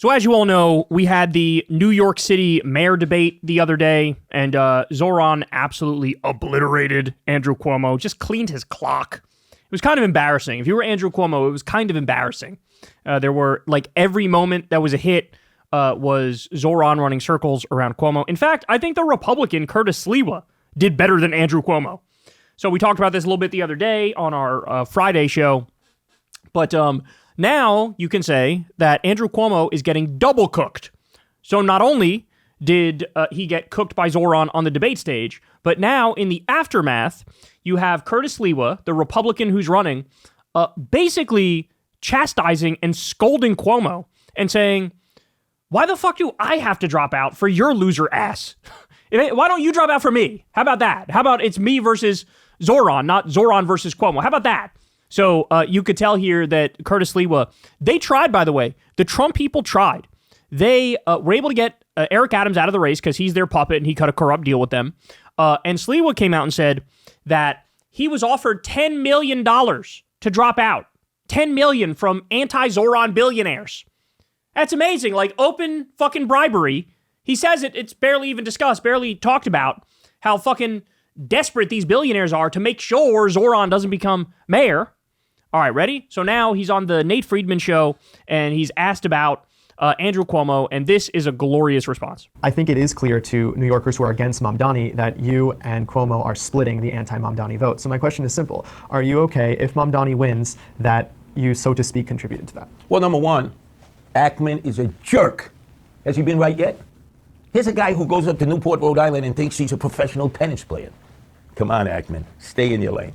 So as you all know, we had the New York City mayor debate the other day, and Zohran absolutely obliterated Andrew Cuomo, just cleaned his clock. It was kind of embarrassing. If you were Andrew Cuomo, it was kind of embarrassing. There were, like, every moment that was a hit was Zohran running circles around Cuomo. In fact, I think the Republican, Curtis Sliwa, did better than Andrew Cuomo. So we talked about this a little bit the other day on our Friday show, but now you can say that Andrew Cuomo is getting double cooked. So not only did he get cooked by Zohran on the debate stage, but now in the aftermath, you have Curtis Sliwa, the Republican who's running, basically chastising and scolding Cuomo and saying, why the fuck do I have to drop out for your loser ass? Why don't you drop out for me? How about that? How about it's me versus Zohran, not Zohran versus Cuomo? How about that? So you could tell here that Curtis Sliwa, they tried, by the way. The Trump people tried. They were able to get Eric Adams out of the race because he's their puppet and he cut a corrupt deal with them. And Sliwa came out and said that he was offered $10 million to drop out. $10 million from anti-Zohran billionaires. That's amazing. Like, open fucking bribery. He says it's barely even discussed, barely talked about how fucking desperate these billionaires are to make sure Zohran doesn't become mayor. All right, ready? So now he's on the Nate Friedman show, and he's asked about Andrew Cuomo, and this is a glorious response. I think it is clear to New Yorkers who are against Mamdani that you and Cuomo are splitting the anti-Mamdani vote. So my question is simple. Are you okay if Mamdani wins that you, so to speak, contributed to that? Well, number one, Ahmed is a jerk. Has he been right yet? Here's a guy who goes up to Newport, Rhode Island and thinks he's a professional tennis player. Come on, Ahmed. Stay in your lane.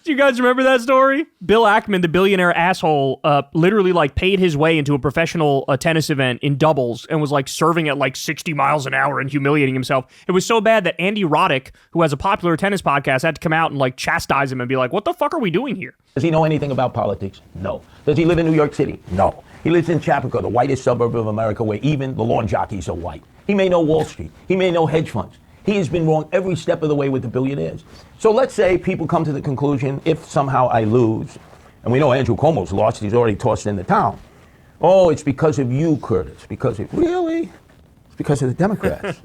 Do you guys remember that story? Bill Ackman, the billionaire asshole, literally like paid his way into a professional tennis event in doubles and was like serving at like 60 miles an hour and humiliating himself. It was so bad that Andy Roddick, who has a popular tennis podcast, had to come out and like chastise him and be like, what the fuck are we doing here? Does he know anything about politics? No. Does he live in New York City? No. He lives in Chapakua, the whitest suburb of America, where even the lawn jockeys are white. He may know Wall Street. He may know hedge funds. He has been wrong every step of the way with the billionaires. So let's say people come to the conclusion, if somehow I lose, and we know Andrew Cuomo's lost, he's already tossed in the town. Oh, it's because of you, Curtis. Really? It's because of the Democrats.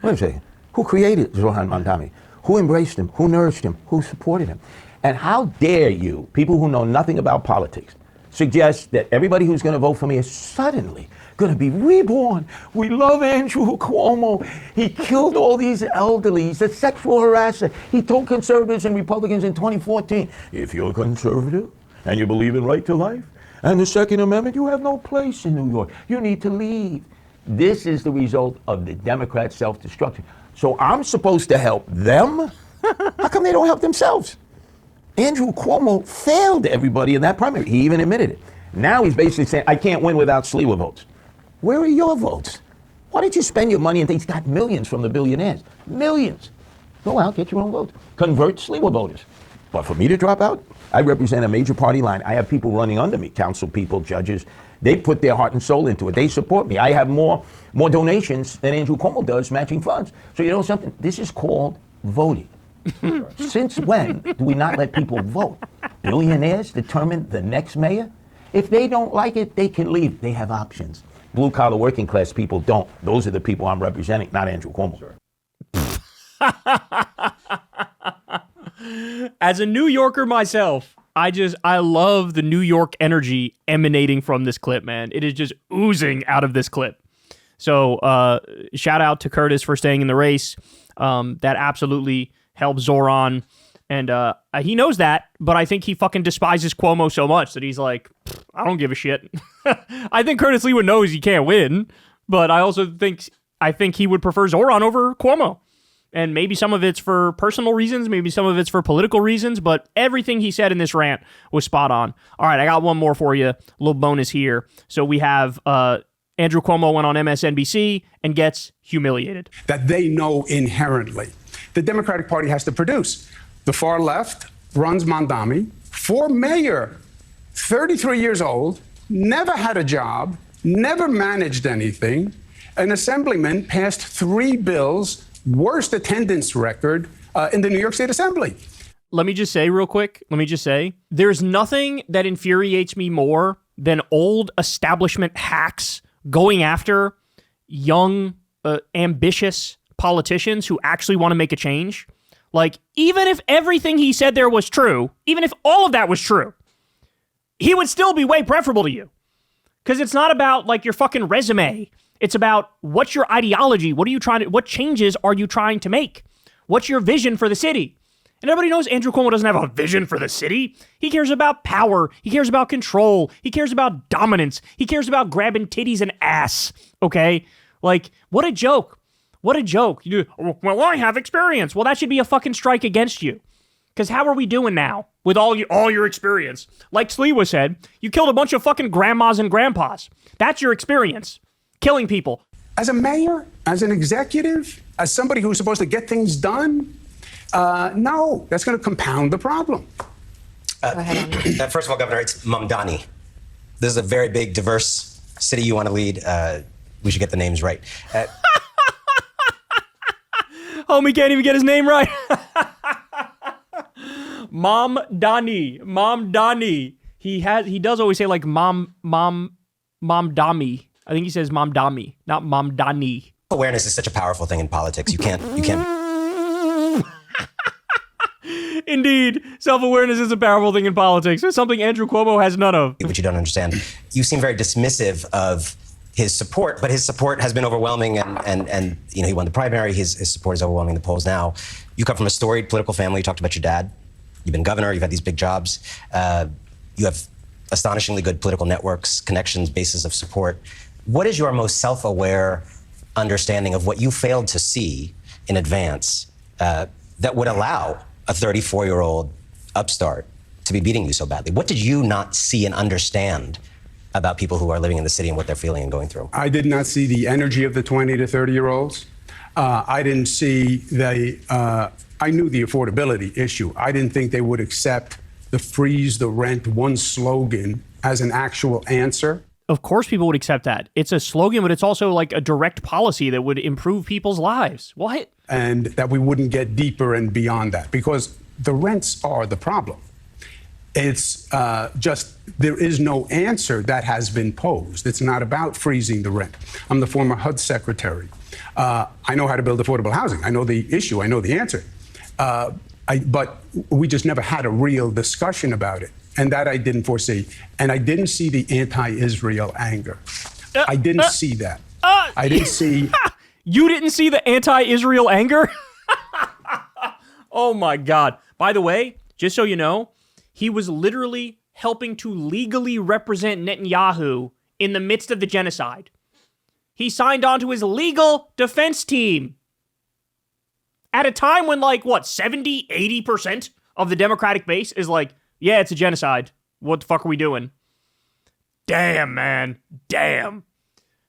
Wait a second. Who created Zohran Mamdani? Who embraced him? Who nourished him? Who supported him? And how dare you, people who know nothing about politics, suggest that everybody who's going to vote for me is suddenly going to be reborn. We love Andrew Cuomo. He killed all these elderly. He's a sexual harasser. He told conservatives and Republicans in 2014, if you're conservative and you believe in right to life and the Second Amendment, you have no place in New York. You need to leave. This is the result of the Democrat self-destruction. So I'm supposed to help them? How come they don't help themselves? Andrew Cuomo failed everybody in that primary. He even admitted it. Now he's basically saying, I can't win without Sliwa votes. Where are your votes? Why don't you spend your money and he's got millions from the billionaires? Millions. Go out, get your own votes. Convert Sliwa voters. But for me to drop out, I represent a major party line. I have people running under me, council people, judges. They put their heart and soul into it. They support me. I have more donations than Andrew Cuomo does, matching funds. So you know something? This is called voting. Since when do we not let people vote? Millionaires determine the next mayor? If they don't like it, they can leave. They have options. Blue-collar working class people don't. Those are the people I'm representing, not Andrew Cuomo. Sure. As a New Yorker myself, I love the New York energy emanating from this clip, man. It is just oozing out of this clip. So shout out to Curtis for staying in the race. That absolutely helped Zohran. And he knows that, but I think he fucking despises Cuomo so much that he's like, I don't give a shit. I think Curtis Sliwa knows he can't win, but I also think he would prefer Zohran over Cuomo. And maybe some of it's for personal reasons, maybe some of it's for political reasons, but everything he said in this rant was spot on. All right, I got one more for you, a little bonus here. So we have Andrew Cuomo went on MSNBC and gets humiliated. That they know inherently the Democratic Party has to produce. The far left runs Mamdani for mayor, 33 years old, never had a job, never managed anything, an assemblyman, passed 3 bills, worst attendance record in the New York State Assembly. Let me just say real quick, there's nothing that infuriates me more than old establishment hacks going after young, ambitious politicians who actually want to make a change. Like, even if everything he said there was true, even if all of that was true, he would still be way preferable to you. Because it's not about, like, your fucking resume. It's about what's your ideology? What changes are you trying to make? What's your vision for the city? And everybody knows Andrew Cuomo doesn't have a vision for the city. He cares about power. He cares about control. He cares about dominance. He cares about grabbing titties and ass. Okay? Like, what a joke. What a joke. Well, I have experience. Well, that should be a fucking strike against you. Because how are we doing now with all your experience? Like Sliwa said, you killed a bunch of fucking grandmas and grandpas. That's your experience. Killing people. As a mayor, as an executive, as somebody who's supposed to get things done, no, that's going to compound the problem. Go ahead. First of all, Governor, it's Mamdani. This is a very big, diverse city you want to lead. We should get the names right. Homie can't even get his name right. Mamdani. He does always say like Mamdami. I think he says Mamdami, not Mamdani. Awareness is such a powerful thing in politics. You can't. Indeed, self-awareness is a powerful thing in politics. It's something Andrew Cuomo has none of. Which you don't understand. You seem very dismissive of his support, but his support has been overwhelming, and you know, he won the primary. His support is overwhelming the polls now. You come from a storied political family. You talked about your dad. You've been governor. You've had these big jobs. You have astonishingly good political networks, connections, bases of support. What is your most self-aware understanding of what you failed to see in advance that would allow a 34-year-old upstart to be beating you so badly? What did you not see and understand about people who are living in the city and what they're feeling and going through? I did not see the energy of the 20 to 30-year-olds. I didn't see I knew the affordability issue. I didn't think they would accept the freeze the rent one slogan as an actual answer. Of course people would accept that. It's a slogan, but it's also like a direct policy that would improve people's lives. What? And that we wouldn't get deeper and beyond that, because the rents are the problem. It's just there is no answer that has been posed. It's not about freezing the rent. I'm the former HUD secretary. I know how to build affordable housing. I know the issue. I know the answer. But we just never had a real discussion about it. And that I didn't foresee. And I didn't see the anti-Israel anger. I didn't see that. I didn't see... You didn't see the anti-Israel anger? Oh, my God. By the way, just so you know, he was literally helping to legally represent Netanyahu in the midst of the genocide. He signed on to his legal defense team at a time when, like, what, 70, 80% of the Democratic base is like, yeah, it's a genocide. What the fuck are we doing? Damn, man. Damn.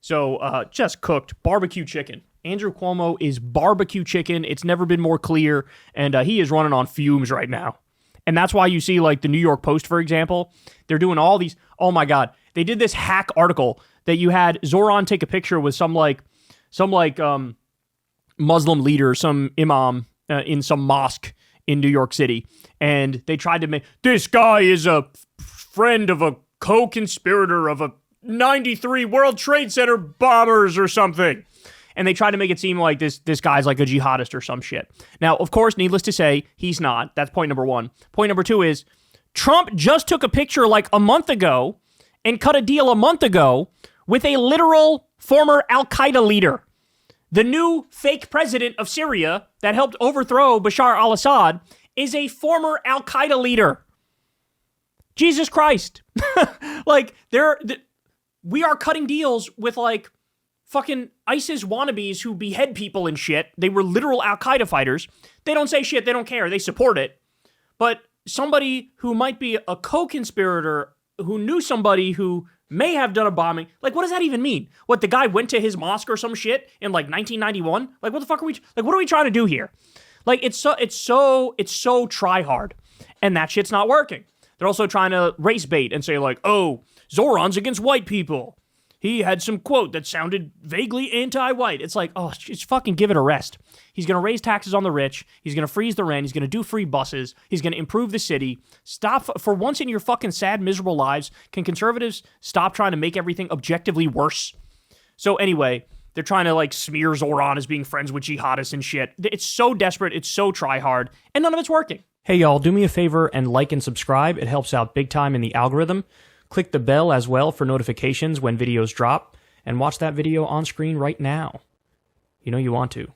So, just cooked barbecue chicken. Andrew Cuomo is barbecue chicken. It's never been more clear, and he is running on fumes right now. And that's why you see, like, the New York Post, for example, they're doing all these, oh my God, they did this hack article that you had Zohran take a picture with some Muslim leader, some imam in some mosque in New York City. And they tried to make, this guy is a friend of a co-conspirator of a 93 World Trade Center bombers or something. And they tried to make it seem like this guy's like a jihadist or some shit. Now, of course, needless to say, he's not. That's point number one. Point number two is Trump just took a picture like a month ago and cut a deal a month ago with a literal former Al-Qaeda leader. The new fake president of Syria that helped overthrow Bashar al-Assad is a former Al-Qaeda leader. Jesus Christ. Like, we are cutting deals with, like, fucking ISIS wannabes who behead people and shit. They were literal Al-Qaeda fighters. They don't say shit. They don't care. They support it. But somebody who might be a co-conspirator who knew somebody who may have done a bombing, like, what does that even mean? What, the guy went to his mosque or some shit in, like, 1991? Like, what the fuck are we, like, what are we trying to do here? Like, it's so try hard. And that shit's not working. They're also trying to race bait and say, like, oh, Zohran's against white people. He had some quote that sounded vaguely anti-white. It's like, oh, just fucking give it a rest. He's going to raise taxes on the rich. He's going to freeze the rent. He's going to do free buses. He's going to improve the city. Stop, for once in your fucking sad, miserable lives, can conservatives stop trying to make everything objectively worse? So anyway, they're trying to like smear Zohran as being friends with jihadists and shit. It's so desperate. It's so try hard. And none of it's working. Hey, y'all, do me a favor and like and subscribe. It helps out big time in the algorithm. Click the bell as well for notifications when videos drop, and watch that video on screen right now. You know you want to.